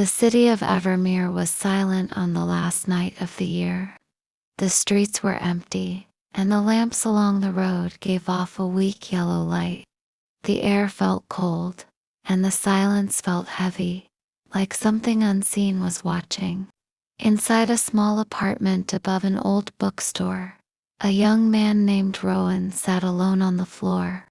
The city of Evermere was silent on the last night of the year. The streets were empty, and the lamps along the road gave off a weak yellow light. The air felt cold, and the silence felt heavy, like something unseen was watching. Inside a small apartment above an old bookstore, a young man named Rowan sat alone on the floor.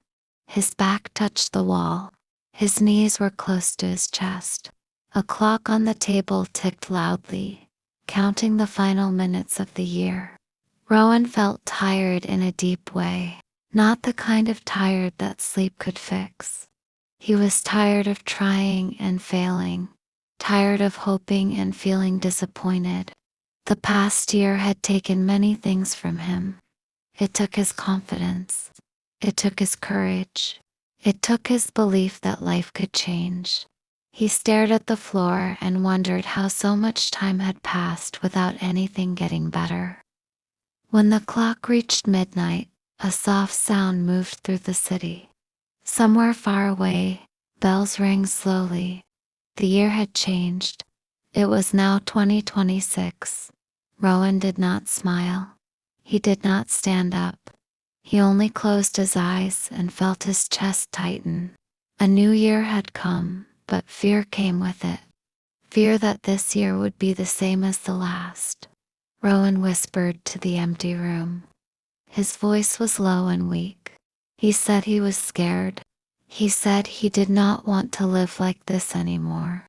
His back touched the wall. His knees were close to his chest. A clock on the table ticked loudly, counting the final minutes of the year. Rowan felt tired in a deep way, not the kind of tired that sleep could fix. He was tired of trying and failing, tired of hoping and feeling disappointed. The past year had taken many things from him. It took his confidence. It took his courage. It took his belief that life could change. He stared at the floor and wondered how so much time had passed without anything getting better. When the clock reached midnight, a soft sound moved through the city. Somewhere far away, bells rang slowly. The year had changed. It was now 2026. Rowan did not smile. He did not stand up. He only closed his eyes and felt his chest tighten. A new year had come, but fear came with it. Fear that this year would be the same as the last. Rowan whispered to the empty room. His voice was low and weak. He said he was scared. He said he did not want to live like this anymore.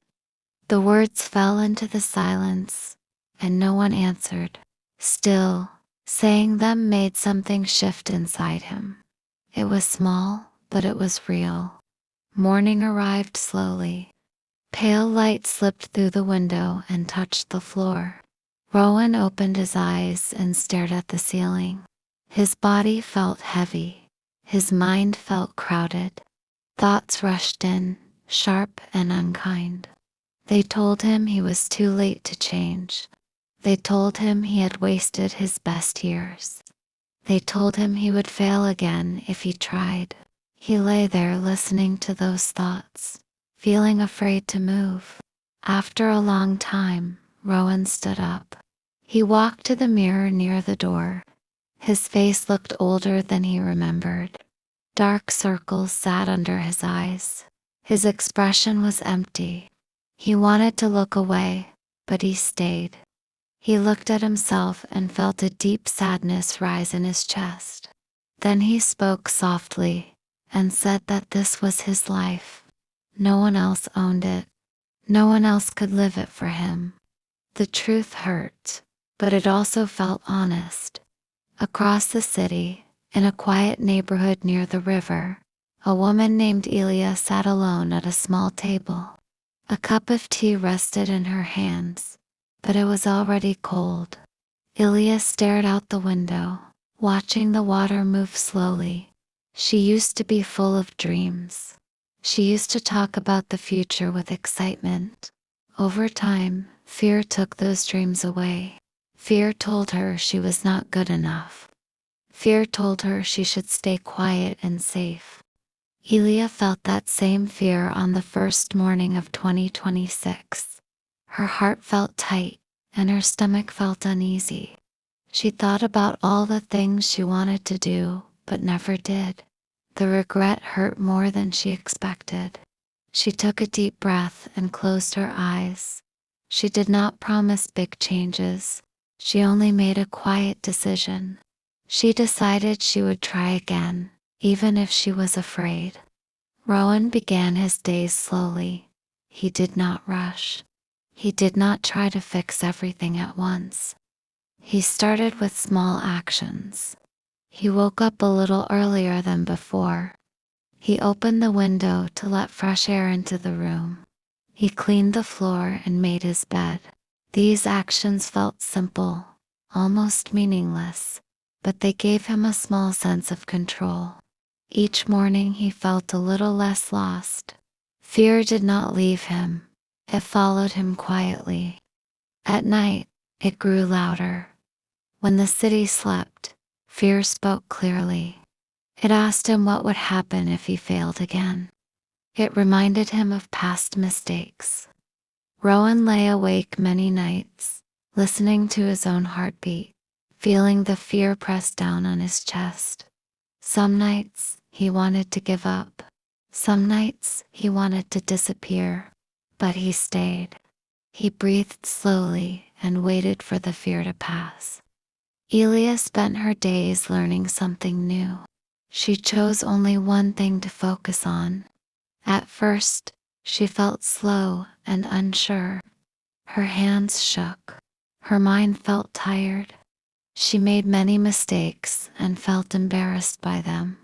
The words fell into the silence, and no one answered. Still, saying them made something shift inside him. It was small, but it was real. Morning arrived slowly. Pale light slipped through the window and touched the floor. Rowan opened his eyes and stared at the ceiling. His body felt heavy. His mind felt crowded. Thoughts rushed in, sharp and unkind. They told him he was too late to change. They told him he had wasted his best years. They told him he would fail again if he tried. He lay there listening to those thoughts, feeling afraid to move. After a long time, Rowan stood up. He walked to the mirror near the door. His face looked older than he remembered. Dark circles sat under his eyes. His expression was empty. He wanted to look away, but he stayed. He looked at himself and felt a deep sadness rise in his chest. Then he spoke softly and said that this was his life. No one else owned it. No one else could live it for him. The truth hurt, but it also felt honest. Across the city, in a quiet neighborhood near the river, a woman named Elia sat alone at a small table. A cup of tea rested in her hands, but it was already cold. Elia stared out the window, watching the water move slowly. She used to be full of dreams. She used to talk about the future with excitement. Over time, fear took those dreams away. Fear told her she was not good enough. Fear told her she should stay quiet and safe. Elia felt that same fear on the first morning of 2026. Her heart felt tight, and her stomach felt uneasy. She thought about all the things she wanted to do, but never did. The regret hurt more than she expected. She took a deep breath and closed her eyes. She did not promise big changes. She only made a quiet decision. She decided she would try again, even if she was afraid. Rowan began his days slowly. He did not rush. He did not try to fix everything at once. He started with small actions. He woke up a little earlier than before. He opened the window to let fresh air into the room. He cleaned the floor and made his bed. These actions felt simple, almost meaningless, but they gave him a small sense of control. Each morning he felt a little less lost. Fear did not leave him. It followed him quietly. At night, it grew louder. When the city slept, fear spoke clearly. It asked him what would happen if he failed again. It reminded him of past mistakes. Rowan lay awake many nights, listening to his own heartbeat, feeling the fear press down on his chest. Some nights, he wanted to give up. Some nights, he wanted to disappear. But he stayed. He breathed slowly and waited for the fear to pass. Elia spent her days learning something new. She chose only one thing to focus on. At first, she felt slow and unsure. Her hands shook. Her mind felt tired. She made many mistakes and felt embarrassed by them.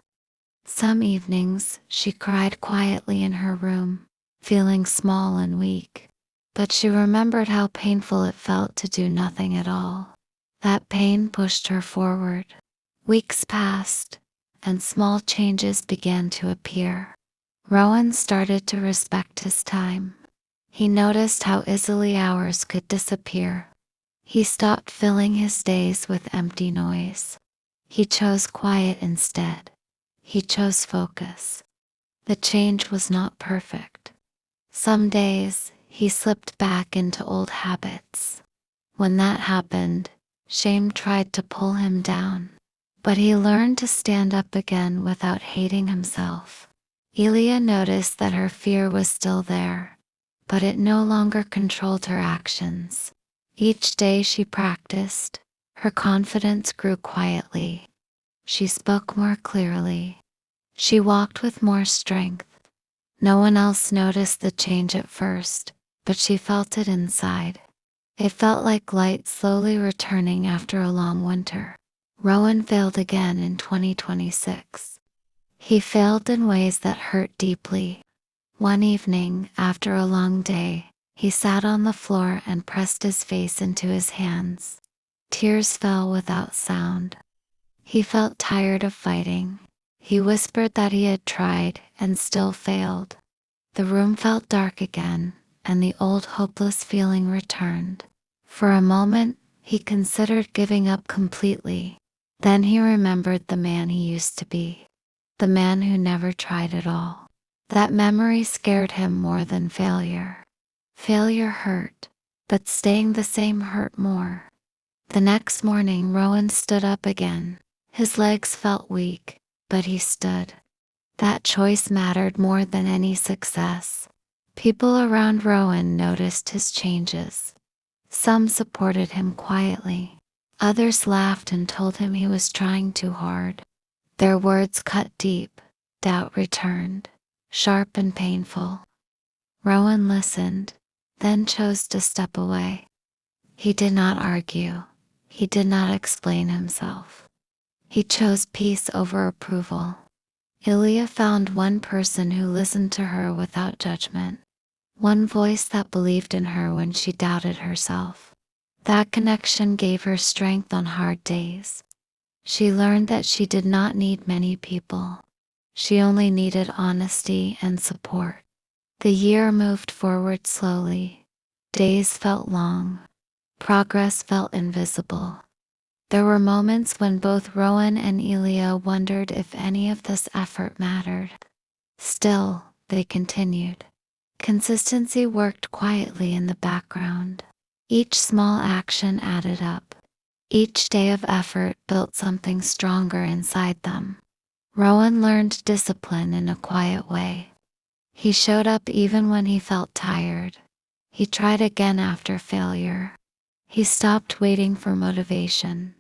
Some evenings, she cried quietly in her room, feeling small and weak. But she remembered how painful it felt to do nothing at all. That pain pushed her forward. Weeks passed, and small changes began to appear. Rowan started to respect his time. He noticed how easily hours could disappear. He stopped filling his days with empty noise. He chose quiet instead. He chose focus. The change was not perfect. Some days, he slipped back into old habits. When that happened, shame tried to pull him down. But he learned to stand up again without hating himself. Elia noticed that her fear was still there, but it no longer controlled her actions. Each day she practiced, her confidence grew quietly. She spoke more clearly. She walked with more strength. No one else noticed the change at first, but she felt it inside. It felt like light slowly returning after a long winter. Rowan failed again in 2026. He failed in ways that hurt deeply. One evening, after a long day, he sat on the floor and pressed his face into his hands. Tears fell without sound. He felt tired of fighting. He whispered that he had tried and still failed. The room felt dark again, and the old hopeless feeling returned. For a moment, he considered giving up completely. Then he remembered the man he used to be. The man who never tried at all. That memory scared him more than failure. Failure hurt, but staying the same hurt more. The next morning, Rowan stood up again. His legs felt weak, but he stood. That choice mattered more than any success. People around Rowan noticed his changes. Some supported him quietly. Others laughed and told him he was trying too hard. Their words cut deep. Doubt returned, sharp and painful. Rowan listened, then chose to step away. He did not argue. He did not explain himself. He chose peace over approval. Ilya found one person who listened to her without judgment. One voice that believed in her when she doubted herself. That connection gave her strength on hard days. She learned that she did not need many people. She only needed honesty and support. The year moved forward slowly. Days felt long. Progress felt invisible. There were moments when both Rowan and Ilya wondered if any of this effort mattered. Still, they continued. Consistency worked quietly in the background. Each small action added up. Each day of effort built something stronger inside them. Rowan learned discipline in a quiet way. He showed up even when he felt tired. He tried again after failure. He stopped waiting for motivation.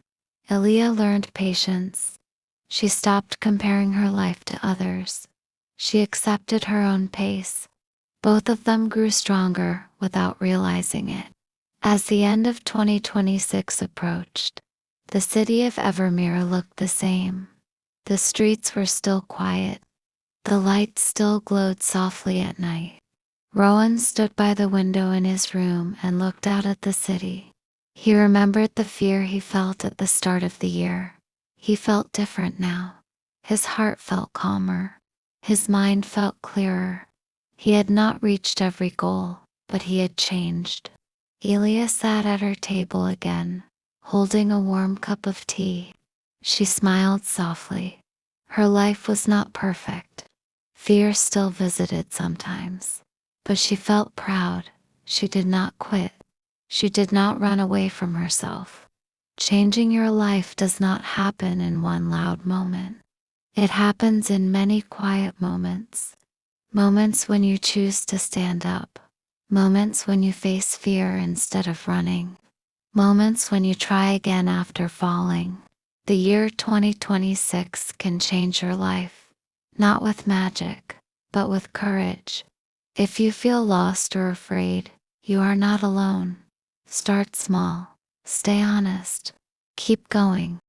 Ilya learned patience. She stopped comparing her life to others. She accepted her own pace. Both of them grew stronger without realizing it. As the end of 2026 approached, the city of Evermere looked the same. The streets were still quiet. The lights still glowed softly at night. Rowan stood by the window in his room and looked out at the city. He remembered the fear he felt at the start of the year. He felt different now. His heart felt calmer. His mind felt clearer. He had not reached every goal, but he had changed. Elia sat at her table again, holding a warm cup of tea. She smiled softly. Her life was not perfect. Fear still visited sometimes. But she felt proud, She did not quit. She did not run away from herself. Changing your life does not happen in one loud moment. It happens in many quiet moments. Moments when you choose to stand up. Moments when you face fear instead of running. Moments when you try again after falling. The year 2026 can change your life. Not with magic, but with courage. If you feel lost or afraid, you are not alone. Start small. Stay honest. Keep going.